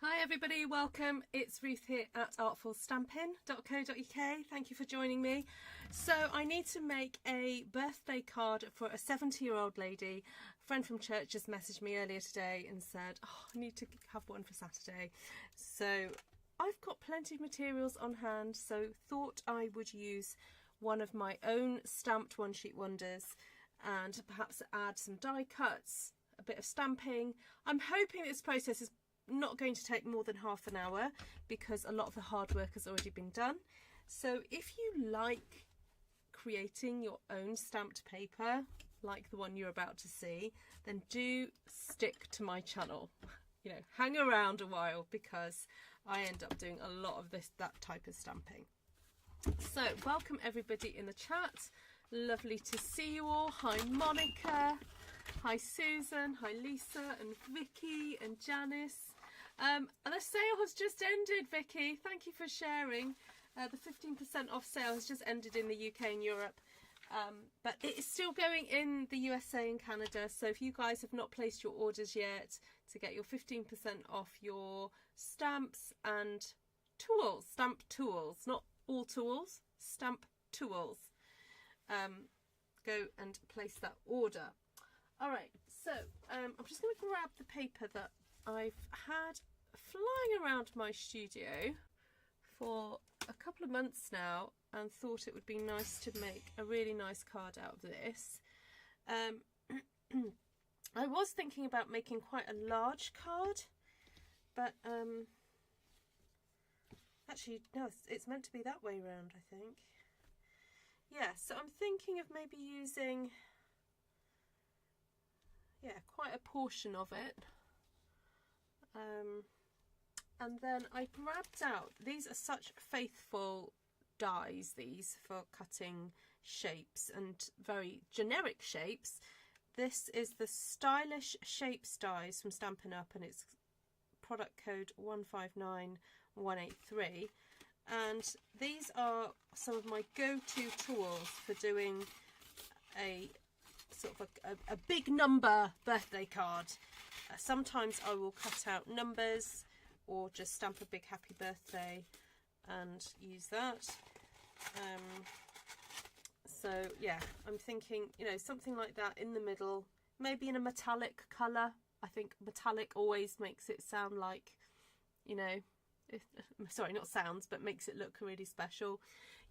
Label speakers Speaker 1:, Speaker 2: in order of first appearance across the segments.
Speaker 1: Hi everybody, welcome. It's Ruth here at artfulstampin.co.uk. Thank you for joining me. So I need to make a birthday card for a 70-year-old lady. A friend from church just messaged me earlier today and said, I need to have one for Saturday. So I've got plenty of materials on hand, so thought I would use one of my own stamped one-sheet wonders and perhaps add some die cuts, a bit of stamping. I'm hoping this process is not going to take more than half an hour because a lot of the hard work has already been done. So if you like creating your own stamped paper like the one you're about to see, then do stick to my channel. You know, hang around a while because I end up doing a lot of that type of stamping. So welcome everybody in the chat. Lovely to see you all. Hi Monica, hi Susan, hi Lisa and Vicky and Janice. And the sale has just ended, Vicky. Thank you for sharing. The 15% off sale has just ended in the UK and Europe. But it is still going in the USA and Canada. So if you guys have not placed your orders yet to get your 15% off your stamps and tools, stamp tools, not all tools, stamp tools, go and place that order. All right, so I'm just going to grab the paper that I've had flying around my studio for a couple of months now and thought it would be nice to make a really nice card out of this. I was thinking about making quite a large card, but actually no, it's meant to be that way around, I think. Yeah, so I'm thinking of maybe using quite a portion of it. And then I grabbed out, these are such faithful dies, these for cutting shapes and very generic shapes. This is the Stylish Shapes dies from Stampin Up and it's product code 159183. And these are some of my go-to tools for doing a sort of a big number birthday card. Sometimes I will cut out numbers or just stamp a big happy birthday and use that. So yeah, I'm thinking, you know, something like that in the middle, maybe in a metallic colour. I think metallic always makes it sound like, you know, sorry, not sounds, but makes it look really special.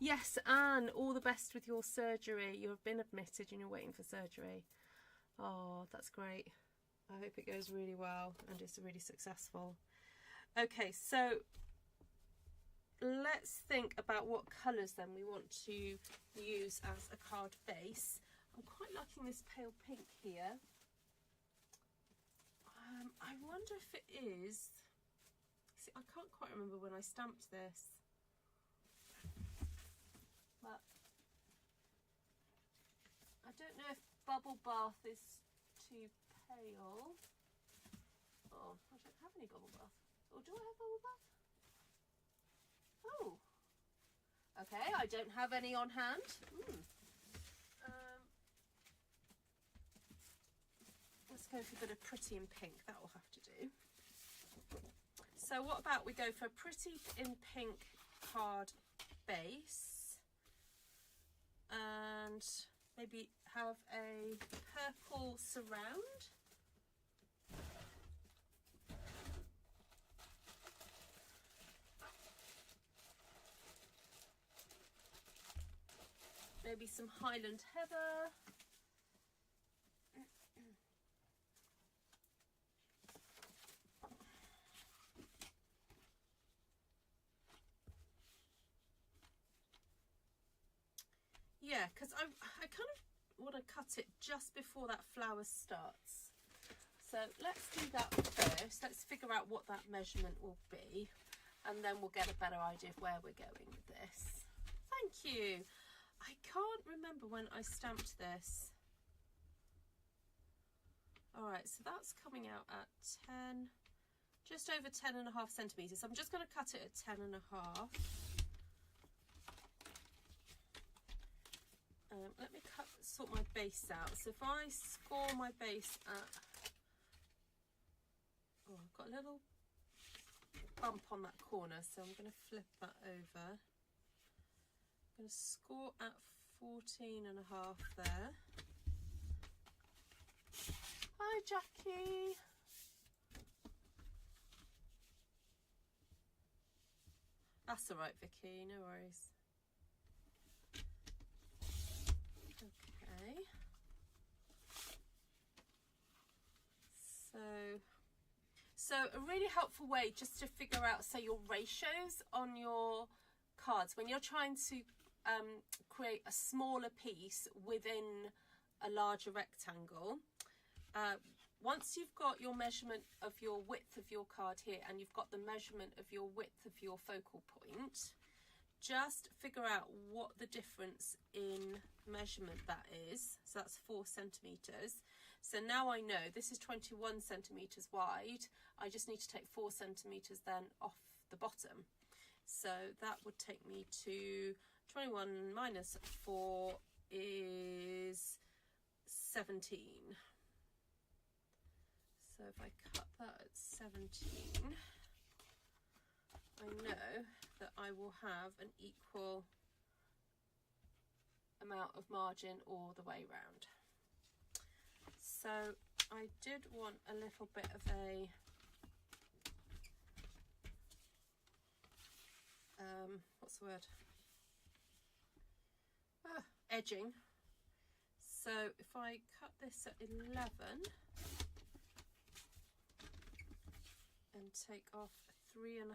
Speaker 1: Yes, Anne, all the best with your surgery. You have been admitted and you're waiting for surgery. Oh, that's great. I hope it goes really well and it's really successful. Okay, so let's think about what colours then we want to use as a card base. I'm quite liking this pale pink here. I wonder if it is... See, I can't quite remember when I stamped this. But I don't know if Bubble Bath is too pale. Oh, I don't have any Bubble Bath. Or do I have Bubble Bath? Oh. Okay, I don't have any on hand. Let's go for a bit of Pretty in Pink. That will have to do. So what about we go for a Pretty in Pink card base and maybe have a purple surround. Maybe some Highland Heather. Yeah, because I kind of want to cut it just before that flower starts. So let's do that first. Let's figure out what that measurement will be and then we'll get a better idea of where we're going with this. Thank you. I can't remember when I stamped this. Alright, so that's coming out at 10, just over 10.5 centimetres. I'm just going to cut it at 10.5. Let me sort my base out. So if I score my base at, oh, I've got a little bump on that corner, so I'm going to flip that over. I'm going to score at 14.5 there. Hi Jackie. That's alright Vicky, no worries. Okay. So a really helpful way just to figure out, say, your ratios on your cards when you're trying to create a smaller piece within a larger rectangle. Once you've got your measurement of your width of your card here and you've got the measurement of your width of your focal point, just figure out what the difference in measurement that is. So that's 4 centimeters. So now I know this is 21 centimeters wide. I just need to take 4 centimeters then off the bottom. So that would take me to 21 minus 4 is 17. So if I cut that at 17, I know that I will have an equal amount of margin all the way round. So I did want a little bit of a what's the word? Edging. So if I cut this at 11 and take off 3.5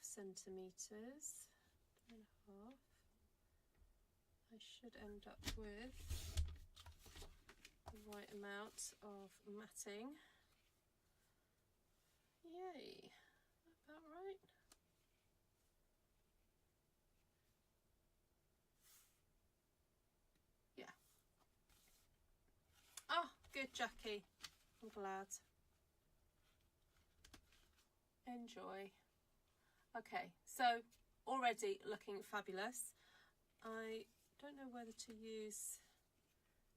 Speaker 1: centimeters, 3.5, I should end up with the right amount of matting. Yay, about right. Yeah. Oh, good Jackie, I'm glad. Enjoy. Okay, so already looking fabulous. I don't know whether to use,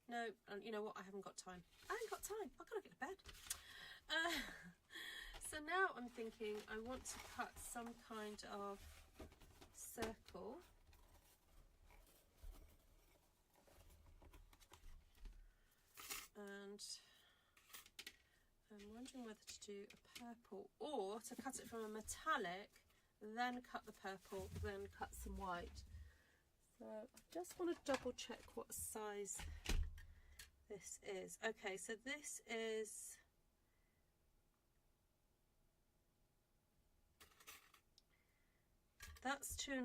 Speaker 1: no, you know what, I haven't got time. I ain't got time, I've got to get to bed. So now I'm thinking I want to cut some kind of circle. And I'm wondering whether to do a purple or to cut it from a metallic, then cut the purple, then cut some white. So I just want to double check what size this is. Okay, so this is that's 2¼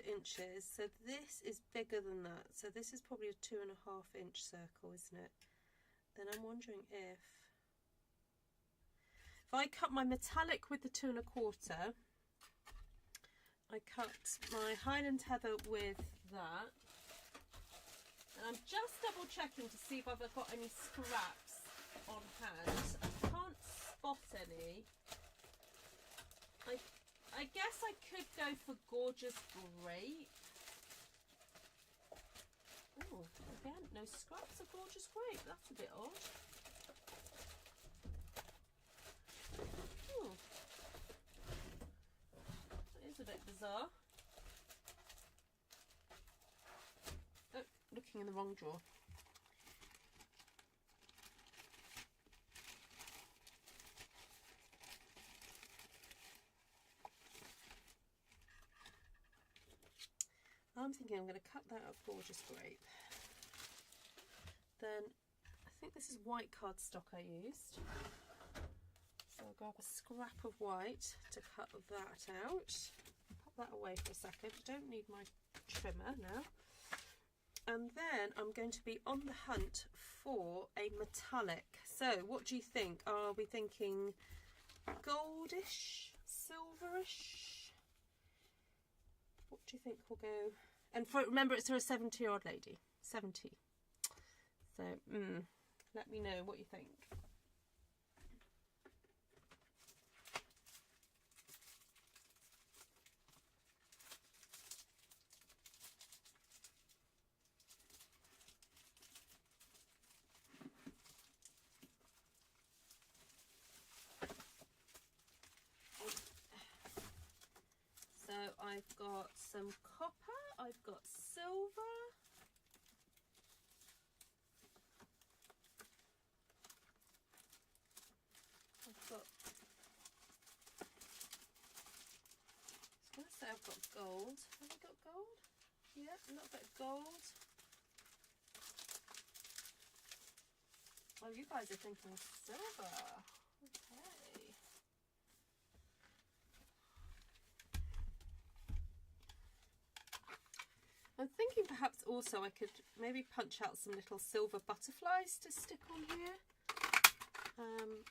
Speaker 1: inches. So this is bigger than that. So this is probably a 2.5 inch circle, isn't it? Then I'm wondering if I cut my metallic with the 2¼ I cut my Highland Heather with that, and I'm just double checking to see if I've got any scraps on hand. I can't spot any. I guess I could go for Gorgeous Grape. Oh, again, no scraps of Gorgeous Grape. That's a bit odd. Oh, that is a bit bizarre. Oh, looking in the wrong drawer. I'm thinking I'm going to cut that up Gorgeous Grape. Then I think this is white cardstock I used. So I'll grab a scrap of white to cut that out. Pop that away for a second. I don't need my trimmer now. And then I'm going to be on the hunt for a metallic. So what do you think? Are we thinking goldish, silverish? What do you think will go? And remember, it's for a 70-year-old lady. 70. So let me know what you think. I've got some copper, I've got silver, I've got, I was going to say I've got gold. Have I got gold? Yeah, a little bit of gold. Oh, you guys are thinking silver. Okay. I'm thinking perhaps also I could maybe punch out some little silver butterflies to stick on here. I'm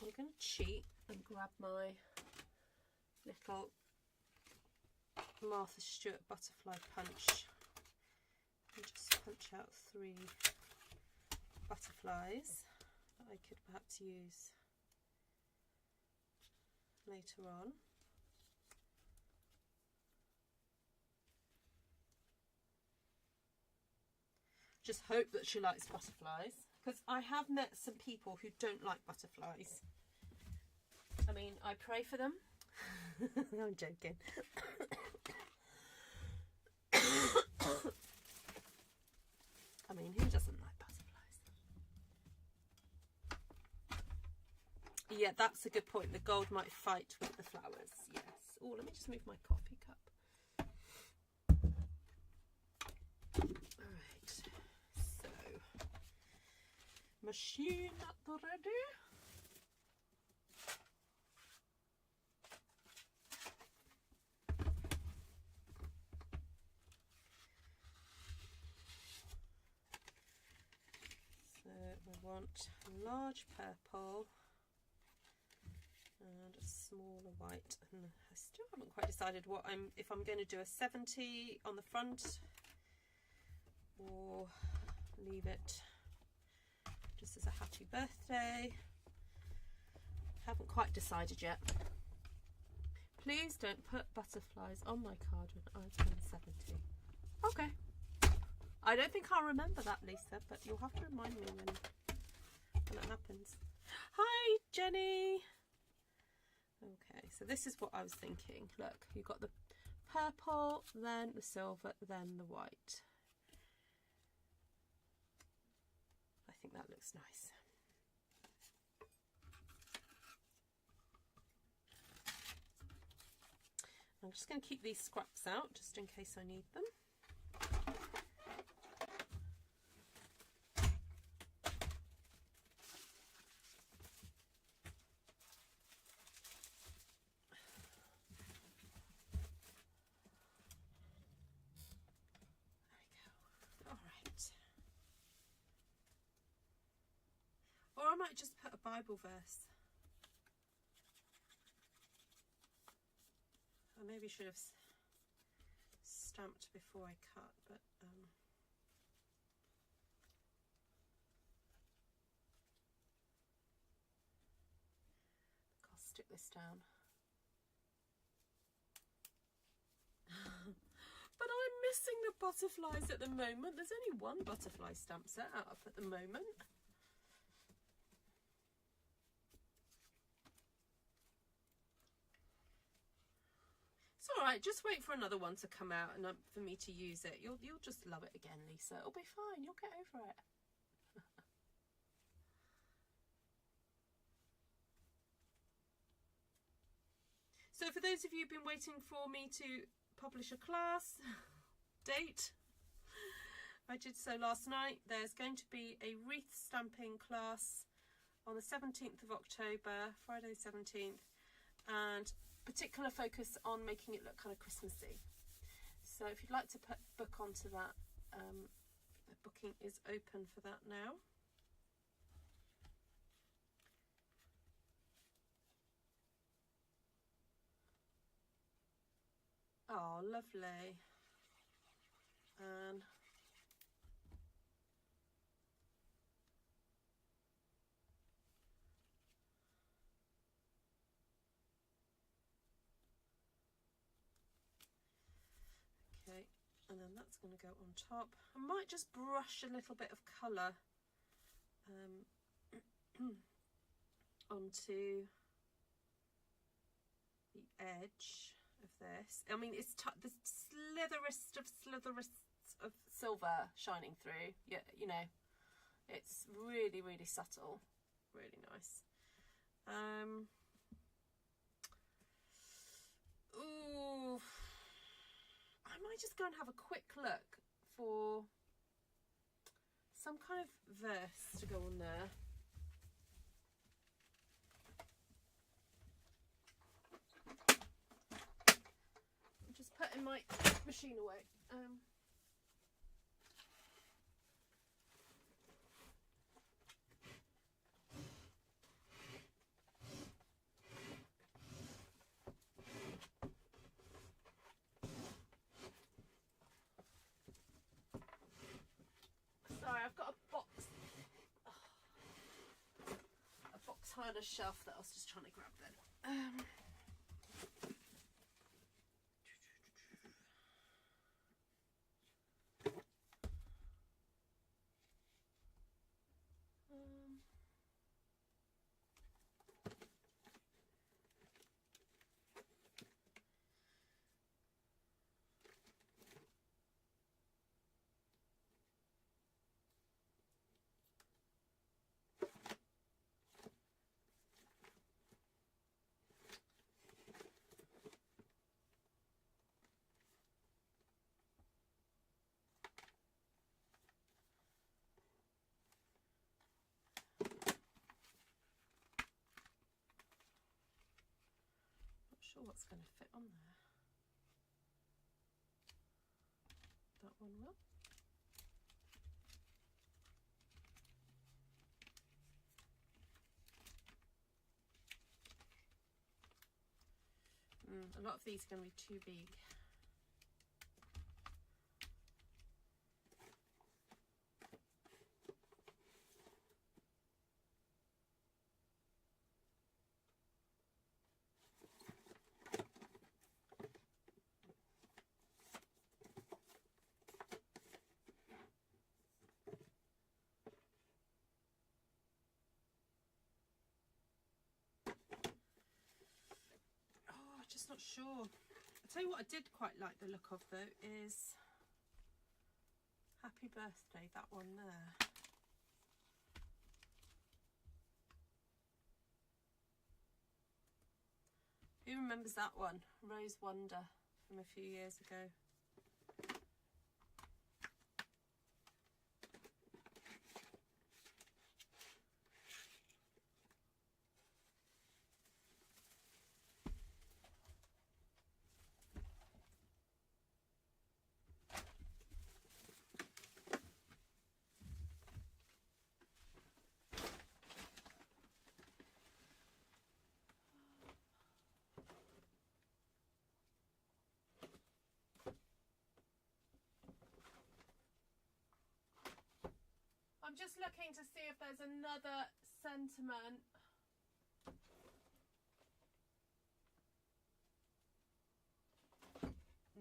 Speaker 1: going to cheat and grab my little Martha Stewart butterfly punch and just punch out 3 butterflies that I could perhaps use later on. Just hope that she likes butterflies, because I have met some people who don't like butterflies. I mean, I pray for them. I'm joking. I mean, who doesn't like butterflies? Yeah, that's a good point. The gold might fight with the flowers. Yes. Oh, let me just move my coffee cup. Alright. So, machine at the ready. We want large purple and a smaller white, and I still haven't quite decided what if I'm going to do a 70 on the front or leave it just as a happy birthday. Haven't quite decided yet. Please don't put butterflies on my card when I turn 70. Okay. I don't think I'll remember that, Lisa, but you'll have to remind me when it happens. Hi, Jenny. Okay, so this is what I was thinking. Look, you've got the purple, then the silver, then the white. I think that looks nice. I'm just going to keep these scraps out just in case I need them. Or I might just put a Bible verse. I maybe should have stamped before I cut, but I'll stick this down. But I'm missing the butterflies at the moment. There's only one butterfly stamp set up at the moment. Alright, just wait for another one to come out and for me to use it. You'll just love it again, Lisa. It'll be fine. You'll get over it. So for those of you who've been waiting for me to publish a class date, I did so last night. There's going to be a wreath stamping class on the 17th of October, Friday the 17th, and particular focus on making it look kind of Christmassy. So if you'd like to book onto that, the booking is open for that now. Oh, lovely. And okay, and then that's going to go on top. I might just brush a little bit of colour onto the edge of this. I mean, it's the slitherest of silver shining through. Yeah, you know, it's really, really subtle, really nice. Ooh, I might just go and have a quick look for some kind of verse to go on there. I'm just putting my machine away. Sorry, I've got a box behind a shelf that I was just trying to grab then. Sure what's going to fit on there. That one will. A lot of these are going to be too big. Just not sure. I'll tell you what I did quite like the look of though is Happy Birthday, that one there. Who remembers that one? Rose Wonder from a few years ago. I'm just looking to see if there's another sentiment.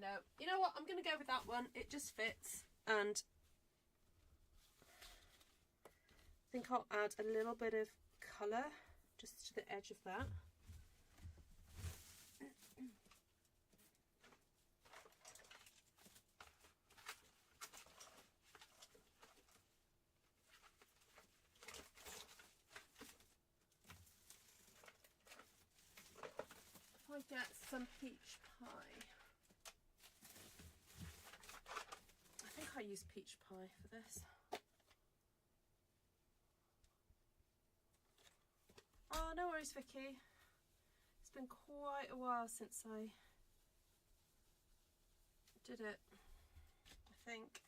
Speaker 1: No, you know what? I'm going to go with that one. It just fits, and I think I'll add a little bit of colour just to the edge of that. Get some peach pie. I think I use peach pie for this. Oh, no worries, Vicky. It's been quite a while since I did it, I think.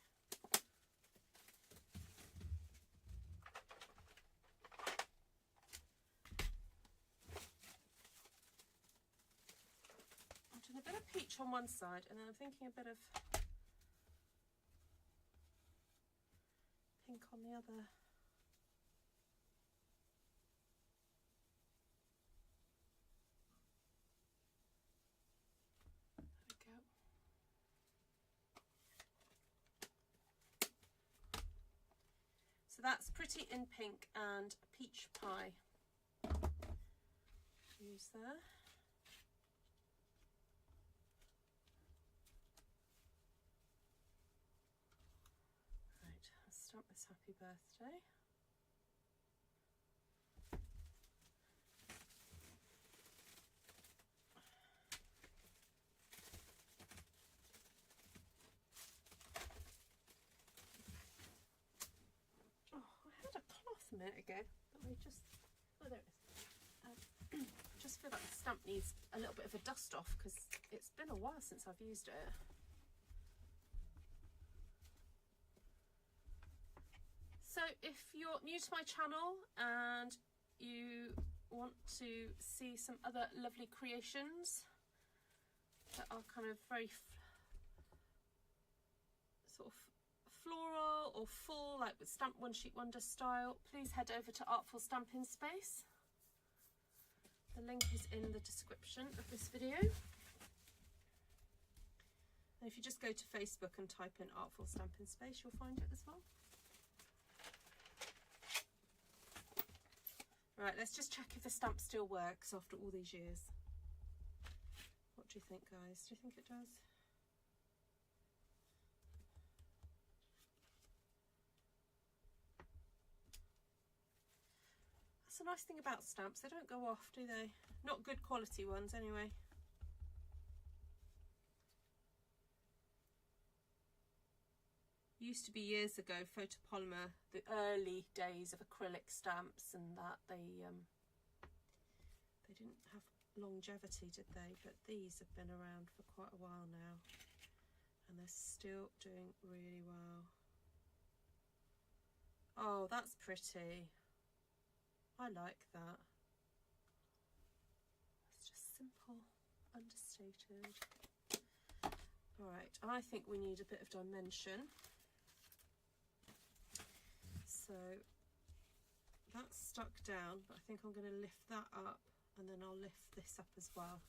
Speaker 1: A bit of peach on one side, and then I'm thinking a bit of pink on the other. There we go. So that's Pretty in Pink and Peach Pie. Use there. Rose, happy birthday. Oh, I had a cloth a minute ago that I just, oh there it is. I just feel like the stamp needs a little bit of a dust off because it's been a while since I've used it. So if you're new to my channel and you want to see some other lovely creations that are kind of very sort of floral or full, like with Stamp One Sheet Wonder style, please head over to Artful Stampin Space. The link is in the description of this video. And if you just go to Facebook and type in Artful Stampin Space, you'll find it as well. Right, let's just check if the stamp still works after all these years. What do you think, guys? Do you think it does? That's a nice thing about stamps, they don't go off, do they? Not good quality ones anyway. Used to be years ago, photopolymer, the early days of acrylic stamps, and that they didn't have longevity, did they? But these have been around for quite a while now, and they're still doing really well. Oh, that's pretty. I like that. It's just simple, understated. All right, I think we need a bit of dimension. So that's stuck down, but I think I'm going to lift that up and then I'll lift this up as well.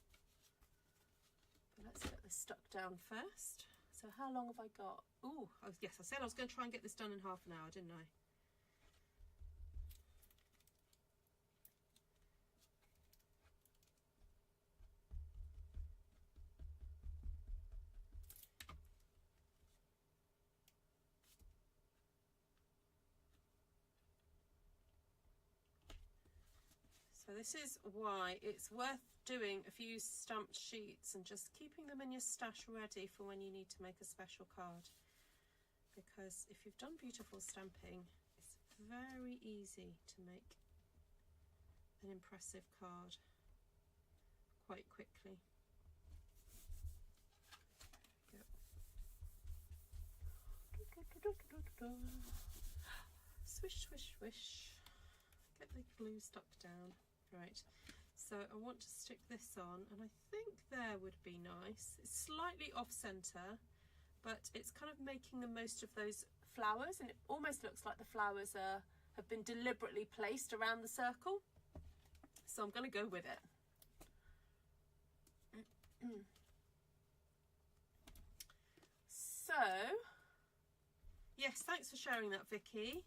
Speaker 1: But let's get this stuck down first. So how long have I got? Oh, yes, I said I was going to try and get this done in half an hour, didn't I? So this is why it's worth doing a few stamped sheets and just keeping them in your stash ready for when you need to make a special card. Because if you've done beautiful stamping, it's very easy to make an impressive card quite quickly. Swish, swish, swish. Get the glue stuck down. Right, so I want to stick this on, and I think there would be nice. It's slightly off center, but it's kind of making the most of those flowers, and it almost looks like the flowers have been deliberately placed around the circle. So I'm going to go with it. So, yes, thanks for sharing that, Vicky.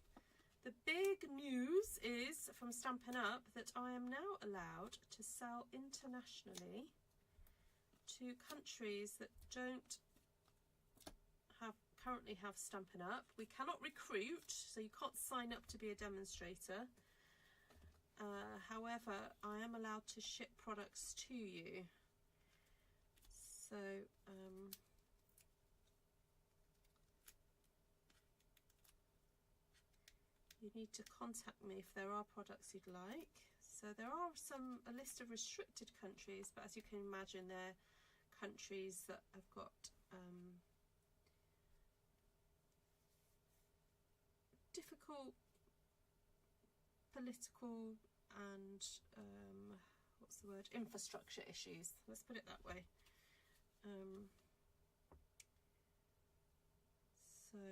Speaker 1: The big news is from Stampin' Up that I am now allowed to sell internationally to countries that don't currently have Stampin' Up. We cannot recruit, so you can't sign up to be a demonstrator. However, I am allowed to ship products to you. So, you need to contact me if there are products you'd like. So there are a list of restricted countries, but as you can imagine, they're countries that have got difficult political and what's the word, infrastructure issues, let's put it that way. So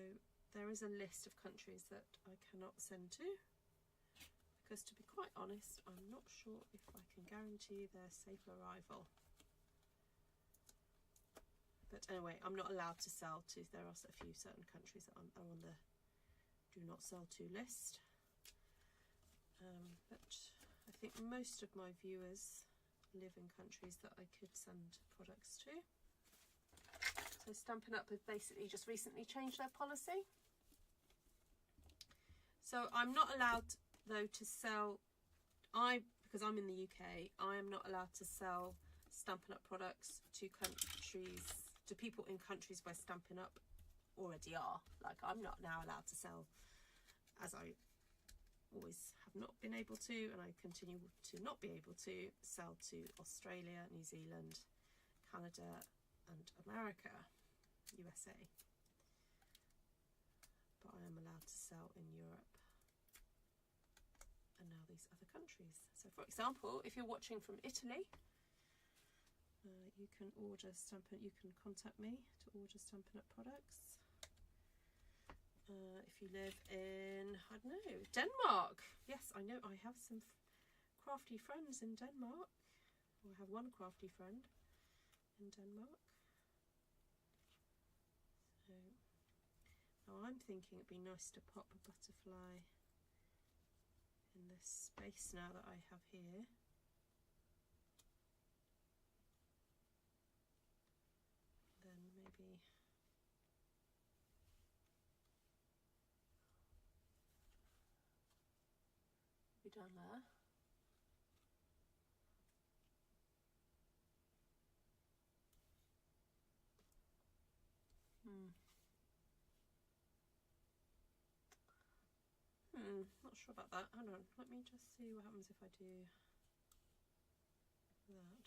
Speaker 1: there is a list of countries that I cannot send to, because to be quite honest, I'm not sure if I can guarantee their safe arrival. But anyway, I'm not allowed to sell to, there are a few certain countries that are on the do not sell to list. But I think most of my viewers live in countries that I could send products to. So Stampin' Up have basically just recently changed their policy. So I'm not allowed though to sell, because I'm in the UK, I am not allowed to sell Stampin' Up products to countries, to people in countries where Stampin' Up already are. Like, I'm not now allowed to sell, as I always have not been able to, and I continue to not be able to sell to Australia, New Zealand, Canada and America, USA. But I am allowed to sell in Europe and now these other countries. So for example, if you're watching from Italy, you can order you can contact me to order Stampin' Up products. If you live in, I don't know, Denmark. Yes, I know I have some crafty friends in Denmark. Or I have one crafty friend in Denmark. So now I'm thinking it'd be nice to pop a butterfly in this space now that I have here. Then maybe be down there. Not sure about that. Hold on, let me just see what happens if I do that.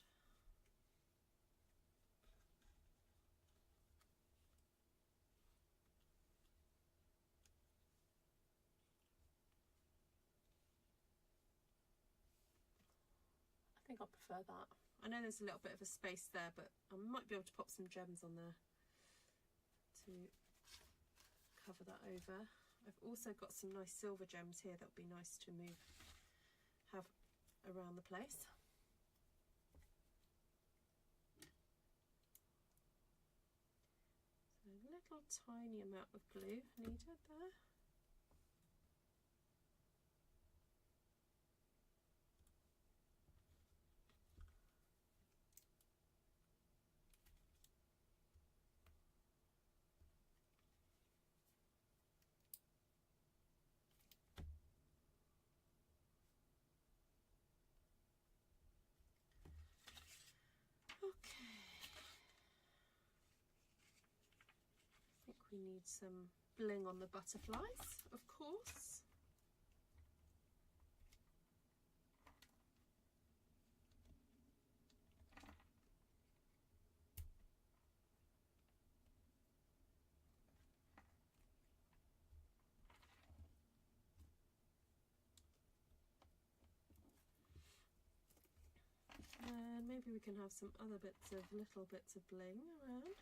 Speaker 1: I think I prefer that. I know there's a little bit of a space there, but I might be able to pop some gems on there to cover that over. I've also got some nice silver gems here that would be nice to have around the place. So a little tiny amount of glue needed there. We need some bling on the butterflies, of course. And maybe we can have some other little bits of bling around.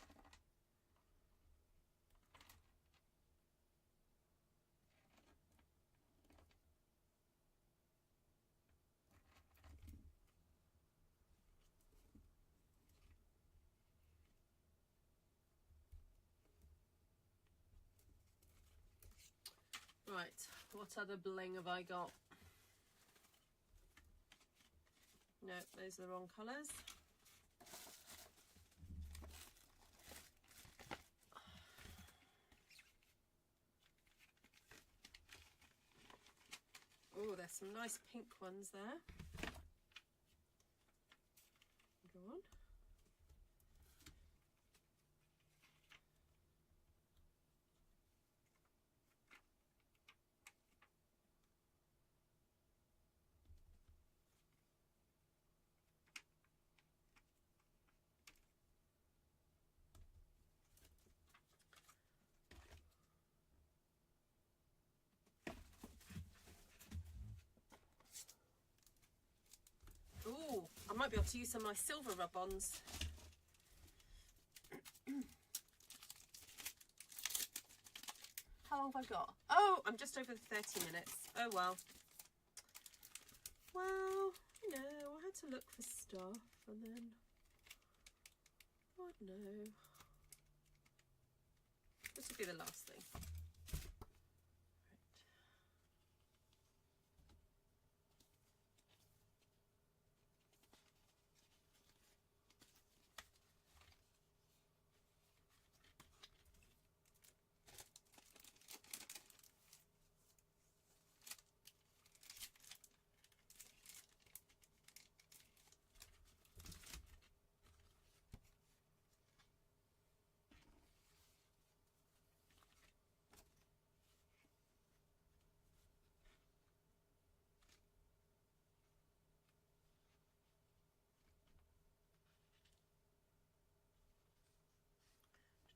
Speaker 1: Right, what other bling have I got? No, those are the wrong colours. Oh, there's some nice pink ones there. Go on. Ooh, I might be able to use some of my silver rub-ons. How long have I got? Oh, I'm just over 30 minutes. Oh well. Well, you know, I had to look for stuff and then, I don't know. This will be the last thing.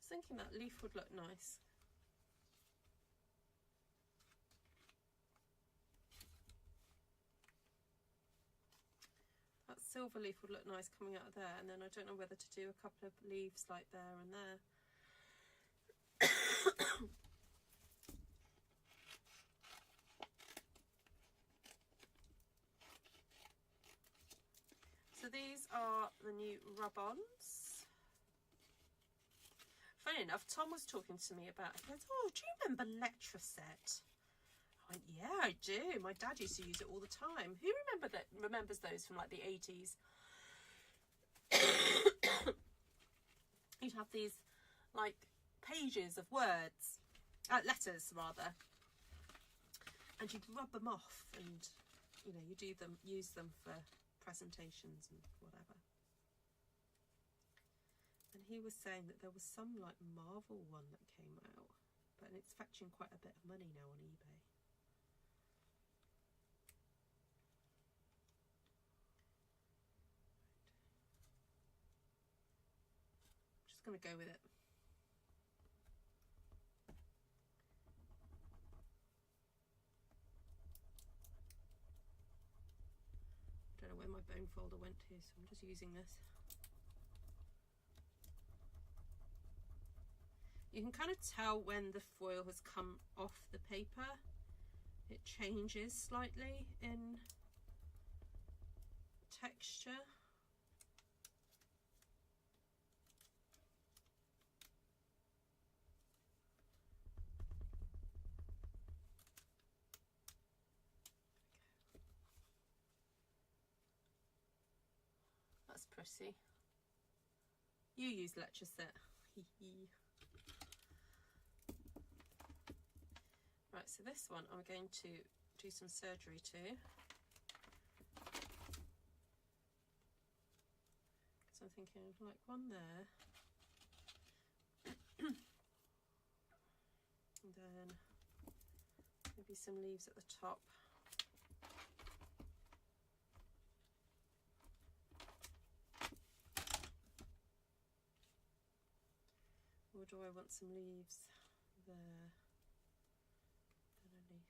Speaker 1: thinking that leaf would look nice. That silver leaf would look nice coming out of there, and then I don't know whether to do a couple of leaves like there and there. So these are the new rub-ons. Funny enough, Tom was talking to me about, he goes, oh, do you remember Letraset? I went, yeah, I do. My dad used to use it all the time. Who remembers those from like the 80s? You'd have these like pages of words, letters rather, and you'd rub them off, and you know, you use them for presentations and whatever. And he was saying that there was some like Marvel one that came out, but it's fetching quite a bit of money now on eBay. I'm just going to go with it. I don't know where my bone folder went to, so I'm just using this. You can kind of tell when the foil has come off the paper. It changes slightly in texture. That's pretty. You use Letraset. Right, so this one I'm going to do some surgery to. So I'm thinking of like one there. And then maybe some leaves at the top. Or do I want some leaves there? Then a leaf.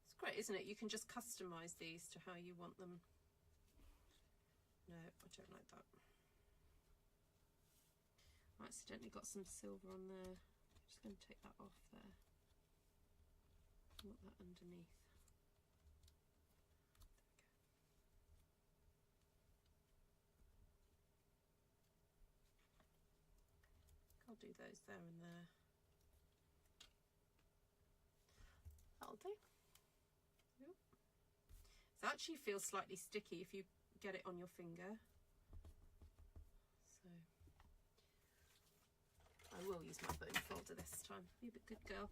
Speaker 1: It's great, isn't it? You can just customise these to how you want them. No, I don't like that. I accidentally got some silver on there. I'm just going to take that off there. I want that underneath. I'll do those there and there. That'll do. Yep. It actually feels slightly sticky if you get it on your finger. So I will use my bone folder this time. Be a good girl.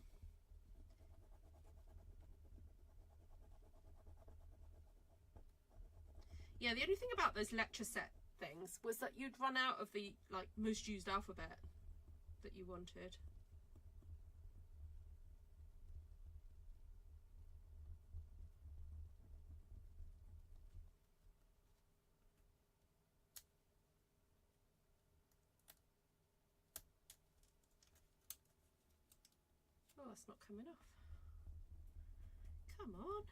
Speaker 1: Yeah, the only thing about those Letraset things was that you'd run out of the like most used alphabet that you wanted. Oh, that's not coming off. Come on.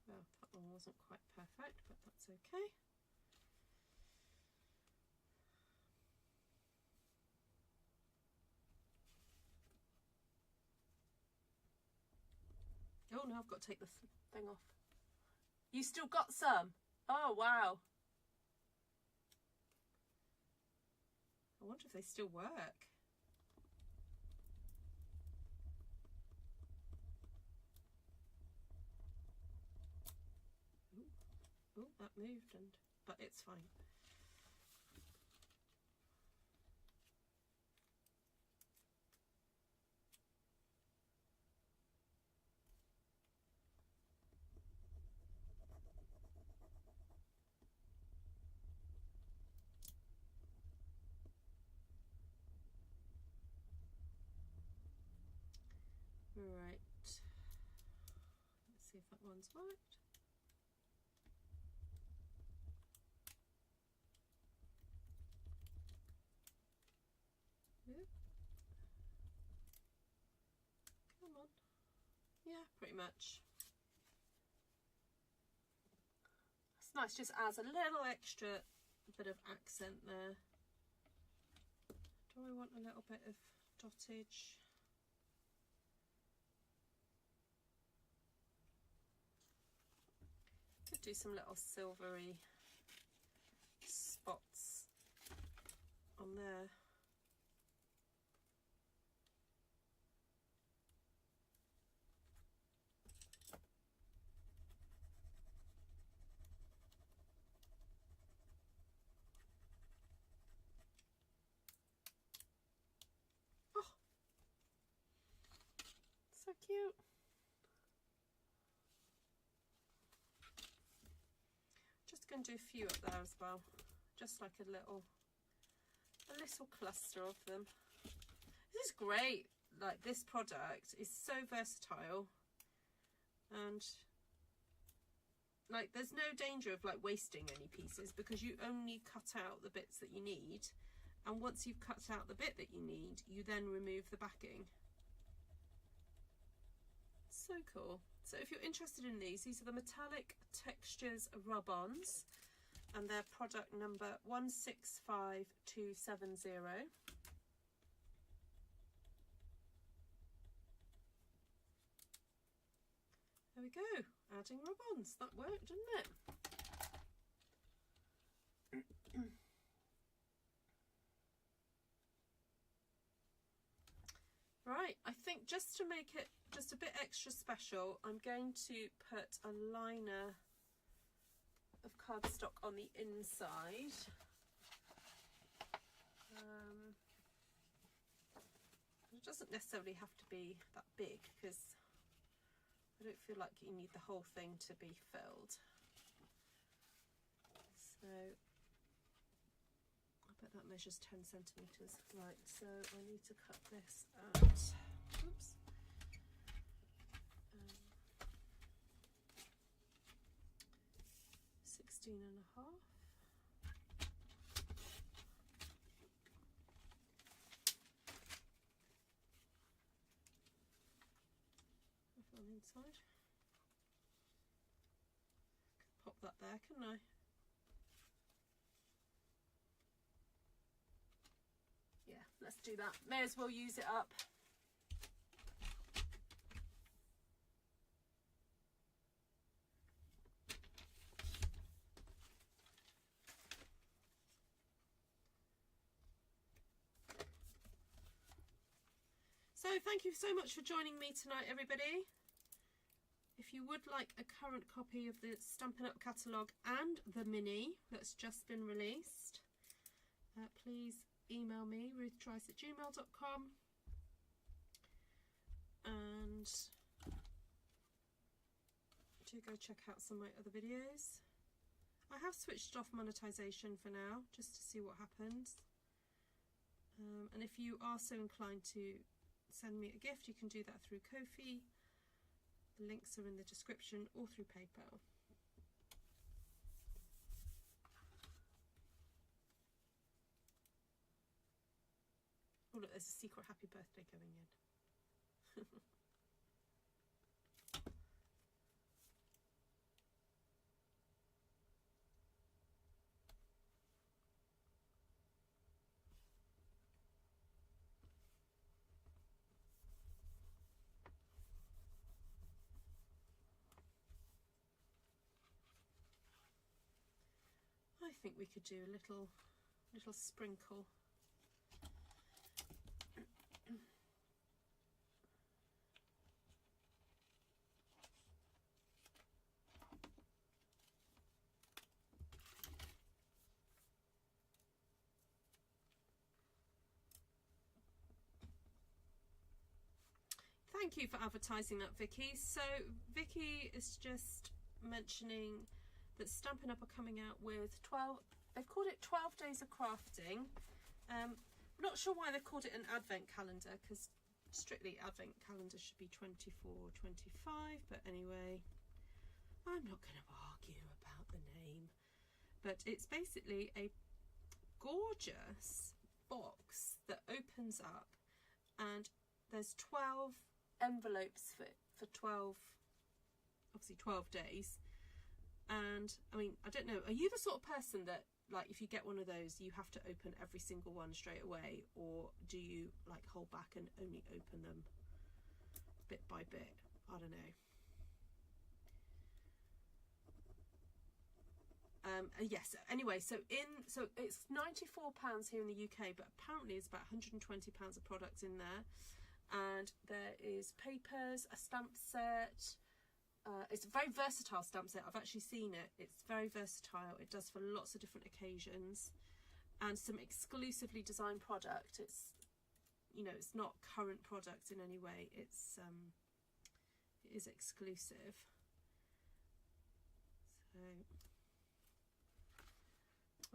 Speaker 1: Well, that one wasn't quite perfect, but that's okay. Oh, now I've got to take the thing off. You still got some? Oh, wow. I wonder if they still work. Ooh. Oh, that moved, but it's fine. one's worked. Oop. Come on. Yeah, pretty much. It's nice, just adds a little extra bit of accent there. Do I want a little bit of dottage? Could do some little silvery spots on there. So cute. Just going to do a few up there as well, just like a little cluster of them. This is great. Like, this product is so versatile, and like there's no danger of like wasting any pieces because you only cut out the bits that you need, and once you've cut out the bit that you need, you then remove the backing. So cool. So if you're interested in these are the Metallic Textures rub-ons, and they're product number 165270. There we go, adding rub-ons. That worked, didn't it? Right, I think just to make it just a bit extra special, I'm going to put a liner of cardstock on the inside. It doesn't necessarily have to be that big because I don't feel like you need the whole thing to be filled. So I bet that measures 10 centimetres. Right, so I need to cut this out. Oops. 16 and a half. On the inside. Could pop that there, couldn't I? Yeah, let's do that. May as well use it up. So thank you so much for joining me tonight, everybody. If you would like a current copy of the Stampin' Up catalogue and the mini that's just been released, please email me, ruthtries@gmail.com, and do go check out some of my other videos. I have switched off monetization for now, just to see what happens. And if you are so inclined to send me a gift, you can do that through Ko-fi. The links are in the description, or through PayPal. Oh look, there's a secret happy birthday going in. I think we could do a little sprinkle. Thank you for advertising that, Vicky. So Vicky is just mentioning that Stampin' Up are coming out with 12, they've called it 12 days of crafting. I'm not sure why they called it an advent calendar, because strictly advent calendar should be 24 or 25, but anyway, I'm not going to argue about the name, but it's basically a gorgeous box that opens up, and there's 12 envelopes for 12, obviously 12 days. And I mean, I don't know, are you the sort of person that, like, if you get one of those, you have to open every single one straight away, or do you like hold back and only open them bit by bit? I don't know. Yes, anyway, so it's £94 here in the UK, but apparently it's about £120 of products in there. And there is papers, a stamp set. It's a very versatile stamp set. I've actually seen it. It's very versatile. It does for lots of different occasions, and some exclusively designed product. It's, you know, it's not current product in any way. It's it is exclusive. So,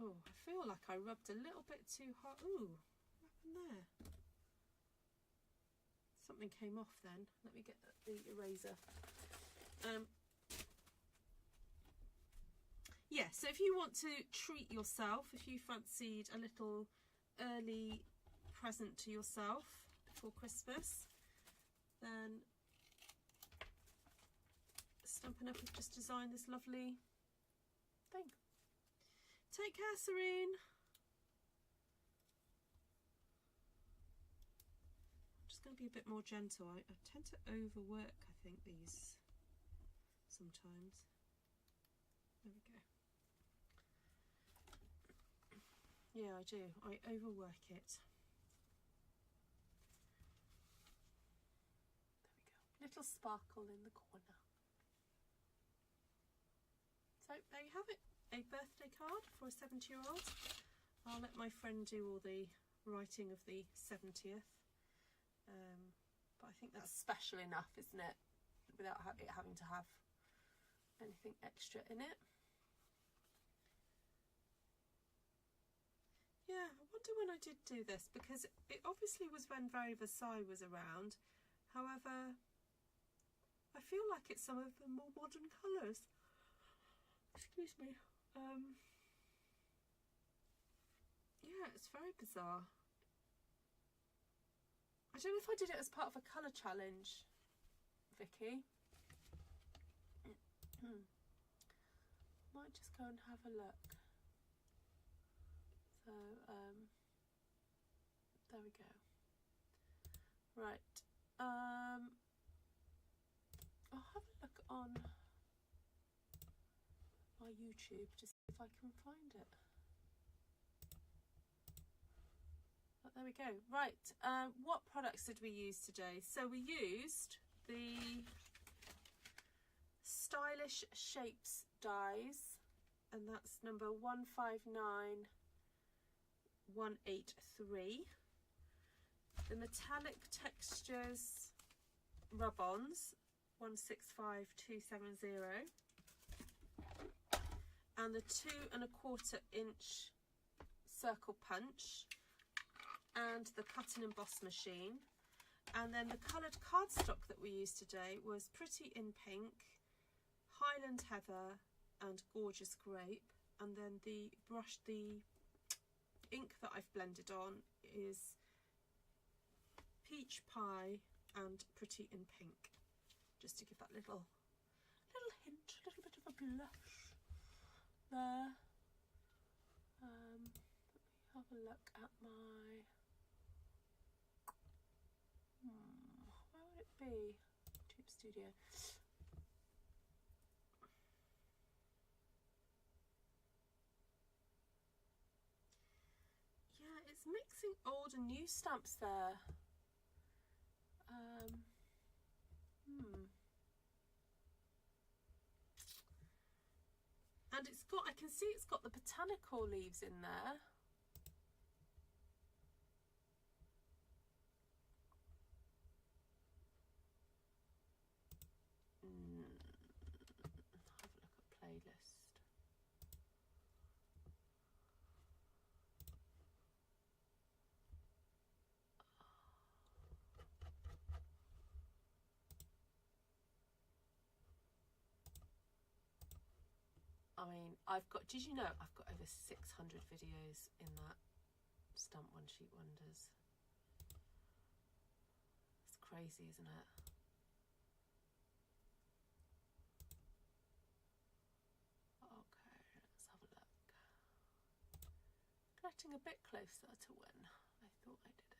Speaker 1: oh, I feel like I rubbed a little bit too hard. Ooh, what happened there? Something came off then. Let me get the eraser. Yeah, so if you want to treat yourself, if you fancied a little early present to yourself before Christmas, then Stampin' Up have just designed this lovely thing. Take care, Serene. I'm just going to be a bit more gentle. I tend to overwork, I think, these sometimes. There we go. Yeah, I do. I overwork it. There we go. Little sparkle in the corner. So there you have it. A birthday card for a 70-year-old. I'll let my friend do all the writing of the 70th. But I think that's special enough, isn't it? Without it having to have anything extra in it. Yeah, I wonder when I did do this, because it obviously was when Very Versailles was around. However, I feel like it's some of the more modern colours. Excuse me. Yeah, it's very bizarre. I don't know if I did it as part of a colour challenge, Vicky. Might just go and have a look. So, there we go. Right. I'll have a look on my YouTube to see if I can find it. But there we go. Right. What products did we use today? So we used the Stylish Shapes dies, and that's number 159183. The Metallic Textures rub-ons, 165270, and the 2 1/4 inch circle punch, and the cut and emboss machine. And then the coloured cardstock that we used today was Pretty in Pink, Highland Heather, and Gorgeous Grape. And then the ink that I've blended on is Peach Pie and Pretty in Pink, just to give that little hint, a little bit of a blush there. Let me have a look at my where would it be? Tube Studio. Yeah, it's mixing old and new stamps there. And it's got, I can see it's got the botanical leaves in there. Have a look at playlist. I mean, I've got, did you know I've got over 600 videos in that Stamp One Sheet Wonders. It's crazy, isn't it? Okay, let's have a look. Getting a bit closer to when I thought I did it.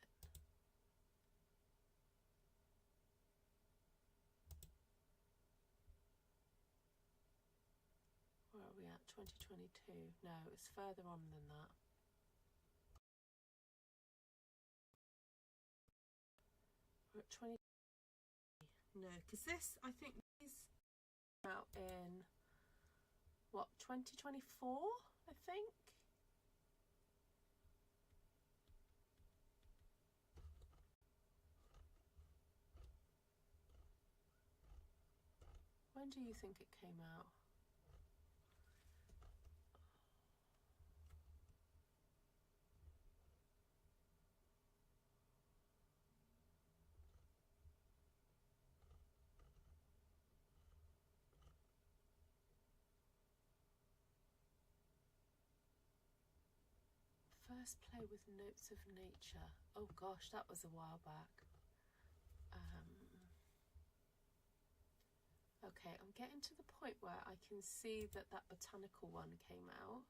Speaker 1: Where are we at? 2022? No, it's further on than that. We're at 20. No, because this, I think these out in what, 2024, I think. When do you think it came out? First play with Notes of Nature. Oh gosh, that was a while back. Okay, I'm getting to the point where I can see that that botanical one came out.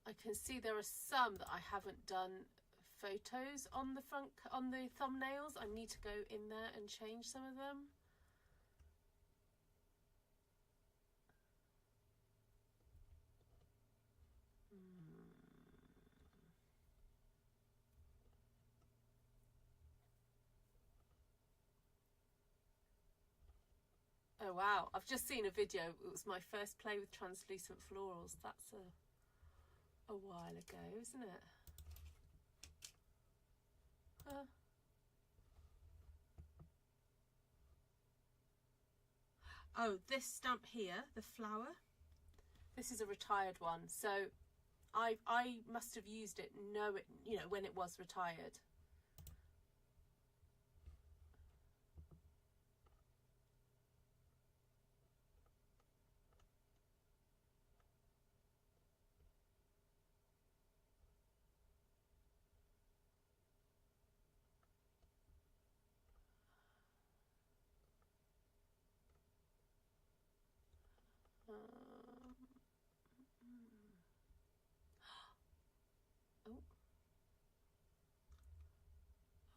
Speaker 1: I can see there are some that I haven't done photos on the front, on the thumbnails. I need to go in there and change some of them. Oh wow, I've just seen a video. It was my first play with translucent florals. That's a while ago, isn't it? Oh, this stamp here, the flower, this is a retired one, so I must have used it, you know, when it was retired.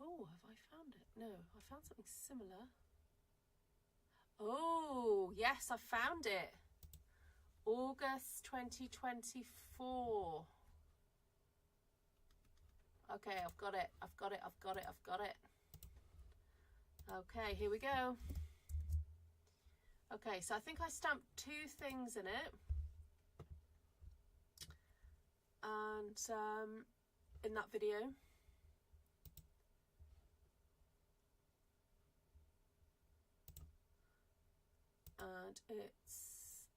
Speaker 1: Oh, have I found it? No, I found something similar. Oh, yes, I found it. August 2024. Okay, I've got it. I've got it. I've got it. I've got it. Okay, here we go. Okay, so I think I stamped 2 things in it. And in that video. And it's,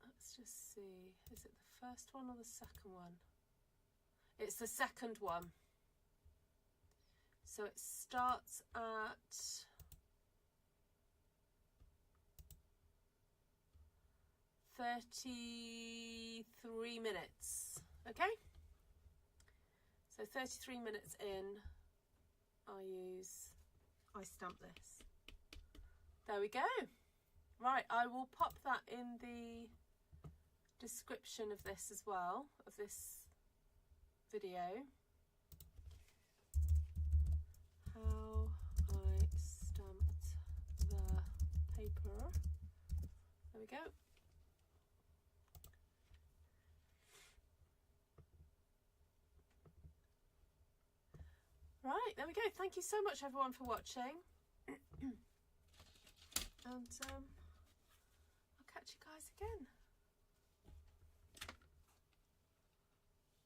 Speaker 1: let's just see, is it the first one or the second one? It's the second one. So it starts at 33 minutes. Okay, so 33 minutes in, I stamp this. There we go. Right, I will pop that in the description of this as well, of this video. How I stamped the paper. There we go. Right, there we go. Thank you so much everyone for watching. And I'll catch you guys again.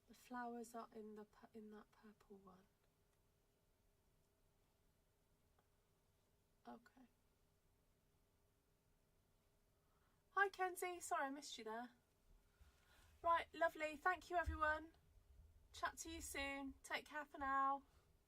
Speaker 1: The flowers are in that purple one. Okay. Hi Kenzie, sorry I missed you there. Right, lovely. Thank you everyone. Chat to you soon. Take care for now.